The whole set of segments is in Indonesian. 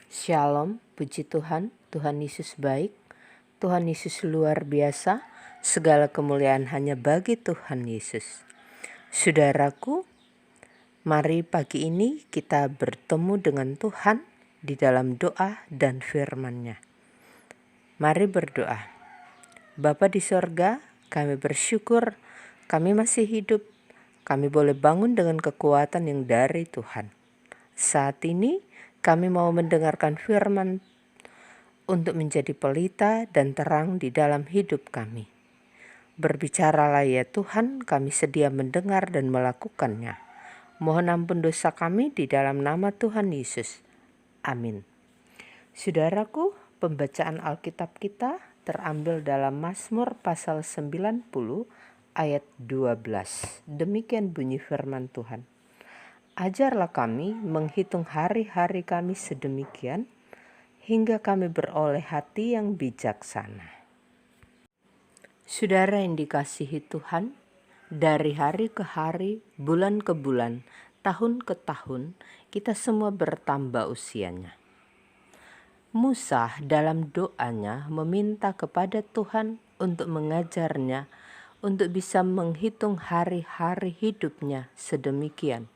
Shalom, puji Tuhan, Tuhan Yesus baik, Tuhan Yesus luar biasa, segala kemuliaan hanya bagi Tuhan Yesus. Saudaraku, mari pagi ini kita bertemu dengan Tuhan di dalam doa dan firman-Nya. Mari berdoa. Bapa di sorga, kami bersyukur kami masih hidup, kami boleh bangun dengan kekuatan yang dari Tuhan. Saat ini kami mau mendengarkan firman untuk menjadi pelita dan terang di dalam hidup kami. Berbicaralah ya Tuhan, kami sedia mendengar dan melakukannya. Mohon ampun dosa kami di dalam nama Tuhan Yesus. Amin. Saudaraku, pembacaan Alkitab kita terambil dalam Mazmur pasal 90 ayat 12. Demikian bunyi firman Tuhan. Ajarlah kami menghitung hari-hari kami sedemikian, hingga kami beroleh hati yang bijaksana. Saudara yang dikasihi Tuhan, dari hari ke hari, bulan ke bulan, tahun ke tahun, kita semua bertambah usianya. Musa dalam doanya meminta kepada Tuhan untuk mengajarnya untuk bisa menghitung hari-hari hidupnya sedemikian,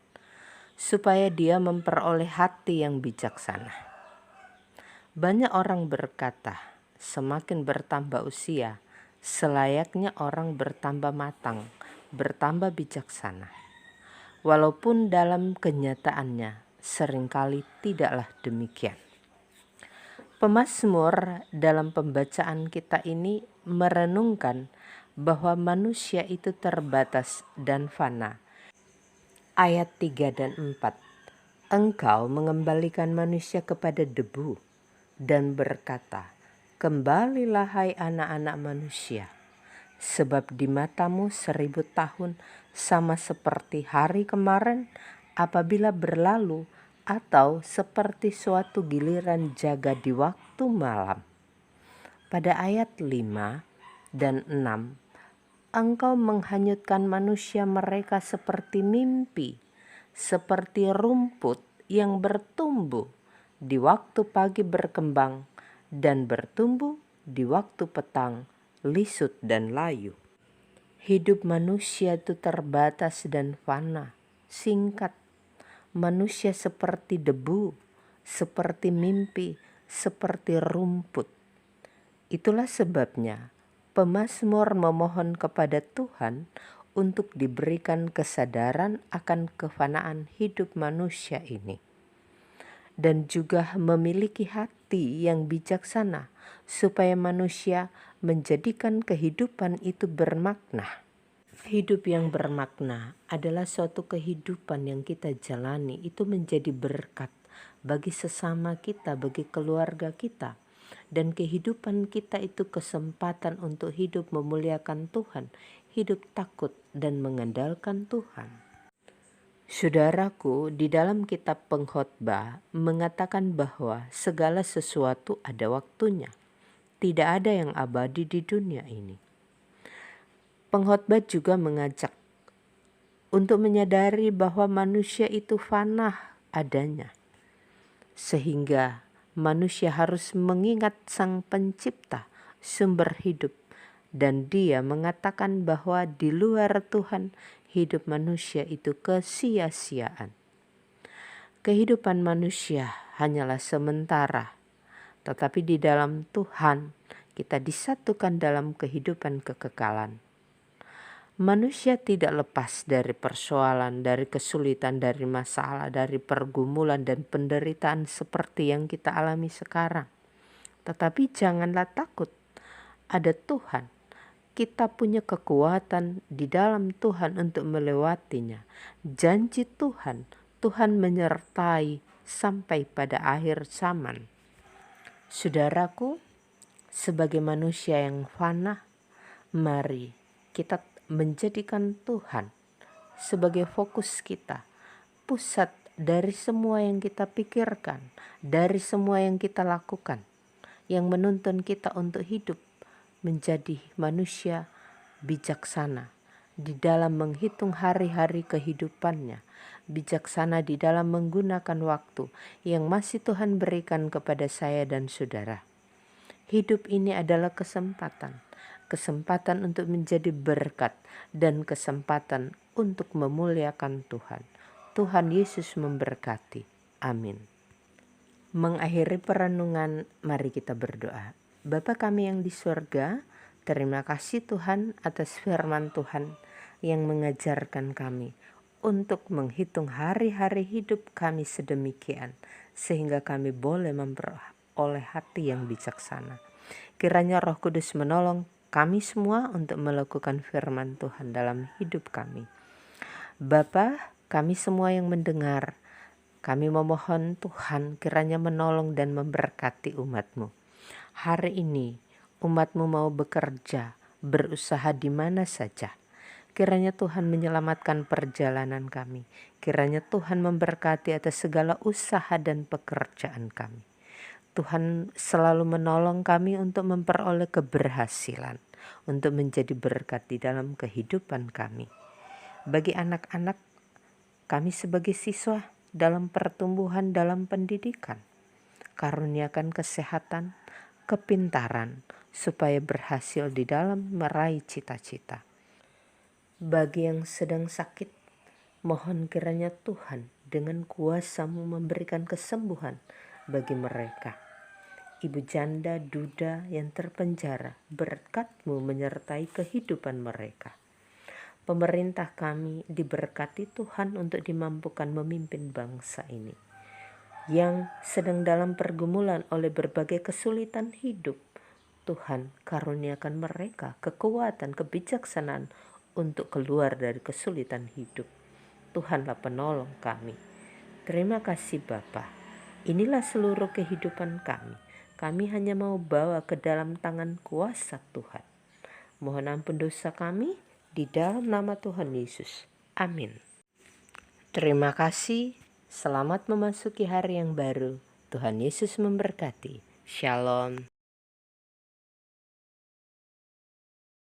supaya dia memperoleh hati yang bijaksana. Banyak orang berkata, semakin bertambah usia, selayaknya orang bertambah matang, bertambah bijaksana. Walaupun dalam kenyataannya seringkali tidaklah demikian. Pemazmur dalam pembacaan kita ini merenungkan bahwa manusia itu terbatas dan fana. Ayat 3 dan 4. Engkau mengembalikan manusia kepada debu dan berkata, kembalilah hai anak-anak manusia, sebab di matamu 1000 tahun sama seperti hari kemarin apabila berlalu, atau seperti suatu giliran jaga di waktu malam. Pada ayat 5 dan 6, engkau menghanyutkan manusia mereka seperti mimpi, seperti rumput yang bertumbuh di waktu pagi berkembang dan bertumbuh di waktu petang, lisut dan layu. Hidup manusia itu terbatas dan fana, singkat. Manusia seperti debu, seperti mimpi, seperti rumput. Itulah sebabnya pemazmur memohon kepada Tuhan untuk diberikan kesadaran akan kefanaan hidup manusia ini, dan juga memiliki hati yang bijaksana supaya manusia menjadikan kehidupan itu bermakna. Hidup yang bermakna adalah suatu kehidupan yang kita jalani itu menjadi berkat bagi sesama kita, bagi keluarga kita. Dan kehidupan kita itu kesempatan untuk hidup memuliakan Tuhan, hidup takut dan mengandalkan Tuhan. Saudaraku, di dalam kitab Pengkhotbah mengatakan bahwa segala sesuatu ada waktunya. Tidak ada yang abadi di dunia ini. Pengkhotbah juga mengajak untuk menyadari bahwa manusia itu fana adanya, sehingga manusia harus mengingat Sang Pencipta, sumber hidup, dan Dia mengatakan bahwa di luar Tuhan hidup manusia itu kesia-siaan. Kehidupan manusia hanyalah sementara, tetapi di dalam Tuhan kita disatukan dalam kehidupan kekekalan. Manusia tidak lepas dari persoalan, dari kesulitan, dari masalah, dari pergumulan dan penderitaan seperti yang kita alami sekarang. Tetapi janganlah takut, ada Tuhan. Kita punya kekuatan di dalam Tuhan untuk melewatinya. Janji Tuhan, Tuhan menyertai sampai pada akhir zaman. Saudaraku, sebagai manusia yang fana, mari kita menjadikan Tuhan sebagai fokus kita, pusat dari semua yang kita pikirkan, dari semua yang kita lakukan, yang menuntun kita untuk hidup menjadi manusia bijaksana di dalam menghitung hari-hari kehidupannya, bijaksana di dalam menggunakan waktu yang masih Tuhan berikan kepada saya dan saudara. Hidup ini adalah kesempatan untuk menjadi berkat dan kesempatan untuk memuliakan Tuhan. Tuhan Yesus memberkati. Amin. Mengakhiri perenungan, mari kita berdoa. Bapa kami yang di surga, terima kasih Tuhan atas firman Tuhan yang mengajarkan kami untuk menghitung hari-hari hidup kami sedemikian, sehingga kami boleh memperoleh hati yang bijaksana. Kiranya Roh Kudus menolong kami semua untuk melakukan firman Tuhan dalam hidup kami. Bapa, kami semua yang mendengar, kami memohon Tuhan kiranya menolong dan memberkati umat-Mu. Hari ini umat-Mu mau bekerja, berusaha di mana saja. Kiranya Tuhan menyelamatkan perjalanan kami. Kiranya Tuhan memberkati atas segala usaha dan pekerjaan kami. Tuhan selalu menolong kami untuk memperoleh keberhasilan, untuk menjadi berkat di dalam kehidupan kami. Bagi anak-anak, kami sebagai siswa dalam pertumbuhan dalam pendidikan, karuniakan kesehatan, kepintaran, supaya berhasil di dalam meraih cita-cita. Bagi yang sedang sakit, mohon kiranya Tuhan dengan kuasa-Mu memberikan kesembuhan bagi mereka. Ibu janda, duda yang terpenjara, berkat-Mu menyertai kehidupan mereka. Pemerintah kami diberkati Tuhan untuk dimampukan memimpin bangsa ini yang sedang dalam pergumulan oleh berbagai kesulitan hidup. Tuhan karuniakan mereka kekuatan, kebijaksanaan untuk keluar dari kesulitan hidup. Tuhanlah penolong kami. Terima kasih Bapa. Inilah seluruh kehidupan kami. Kami hanya mau bawa ke dalam tangan kuasa Tuhan. Mohon ampun dosa kami di dalam nama Tuhan Yesus. Amin. Terima kasih. Selamat memasuki hari yang baru. Tuhan Yesus memberkati. Shalom.